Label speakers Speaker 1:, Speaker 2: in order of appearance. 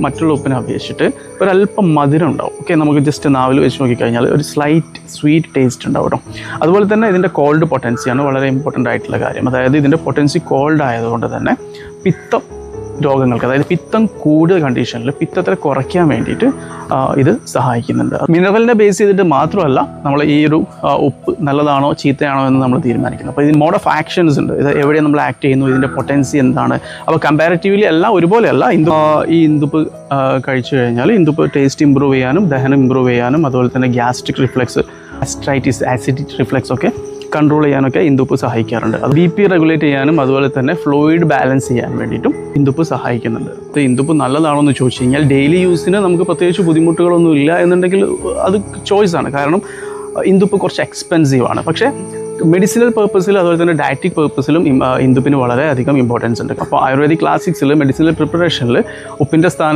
Speaker 1: മറ്റുള്ള ഉപ്പിനെ അപേക്ഷിച്ചിട്ട് ഒരല്പം മധുരം ഉണ്ടാവും. ഓക്കെ, നമുക്ക് ജസ്റ്റ് നാവിൽ വെച്ച് നോക്കിക്കഴിഞ്ഞാൽ ഒരു സ്ലൈറ്റ് സ്വീറ്റ് ടേസ്റ്റ് ഉണ്ടാവും കേട്ടോ. അതുപോലെ തന്നെ ഇതിൻ്റെ കോൾഡ് പൊട്ടൻസിയാണ് വളരെ ഇമ്പോർട്ടൻ്റ് ആയിട്ടുള്ള കാര്യം. അതായത് ഇതിൻ്റെ പൊട്ടൻസി കോൾഡ് ആയതുകൊണ്ട് തന്നെ പിത്തം രോഗങ്ങൾക്ക്, അതായത് പിത്തം കൂടുതൽ കണ്ടീഷനിൽ പിത്തത്തെ കുറയ്ക്കാൻ വേണ്ടിയിട്ട് ഇത് സഹായിക്കുന്നുണ്ട്. മിനറലിനെ ബേസ് ചെയ്തിട്ട് മാത്രമല്ല നമ്മൾ ഈ ഒരു ഉപ്പ് നല്ലതാണോ ചീത്തയാണോ എന്ന് നമ്മൾ തീരുമാനിക്കുന്നത്. അപ്പോൾ ഇതിന് മോഡ് ഓഫ് ആക്ഷൻസ് ഉണ്ട്. ഇത് എവിടെ നമ്മൾ ആക്ട് ചെയ്യുന്നു, ഇതിൻ്റെ പൊട്ടൻസി എന്താണ്. അപ്പോൾ കമ്പാരിറ്റീവ്ലി എല്ലാം ഒരുപോലെയല്ല. ഈ ഇന്ദുപ്പ് കഴിച്ചു കഴിഞ്ഞാൽ ഇന്ദുപ്പ് ടേസ്റ്റ് ഇമ്പ്രൂവ് ചെയ്യാനും ദഹനം ഇമ്പ്രൂവ് ചെയ്യാനും അതുപോലെ തന്നെ ഗ്യാസ്ട്രിക് റിഫ്ലക്സ്, ആസ്ട്രൈറ്റിസ്, ആസിഡിറ്റി റിഫ്ലക്സ് ഒക്കെ കൺട്രോൾ ചെയ്യാനൊക്കെ ഇന്ദുപ്പ് സഹായിക്കാറുണ്ട്. അത് BP റെഗുലേറ്റ് ചെയ്യാനും അതുപോലെ തന്നെ ഫ്ലൂയിഡ് ബാലൻസ് ചെയ്യാൻ വേണ്ടിയിട്ടും ഇന്ദുപ്പ് സഹായിക്കുന്നുണ്ട്. ഇത് ഇന്ദുപ്പ് നല്ലതാണോ എന്ന് ചോദിച്ചു കഴിഞ്ഞാൽ ഡെയിലി യൂസിന് നമുക്ക് പ്രത്യേകിച്ച് ബുദ്ധിമുട്ടുകളൊന്നും ഇല്ല എന്നുണ്ടെങ്കിൽ അത് ചോയ്സാണ്. കാരണം ഇന്ദുപ്പ് കുറച്ച് എക്സ്പെൻസീവ് ആണ്. പക്ഷേ മെഡിസിനൽ പർപ്പസിൽ അതുപോലെ തന്നെ ഡയറ്റിക് പർപ്പസിലും ഇന്ദുപ്പിന് വളരെയധികം ഇമ്പോർട്ടൻസ് ഉണ്ട്. അപ്പോൾ ആയുർവേദിക് ക്ലാസിക്സിൽ മെഡിസിനൽ പ്രിപ്പറേഷനിൽ ഉപ്പിൻ്റെ സ്ഥാനം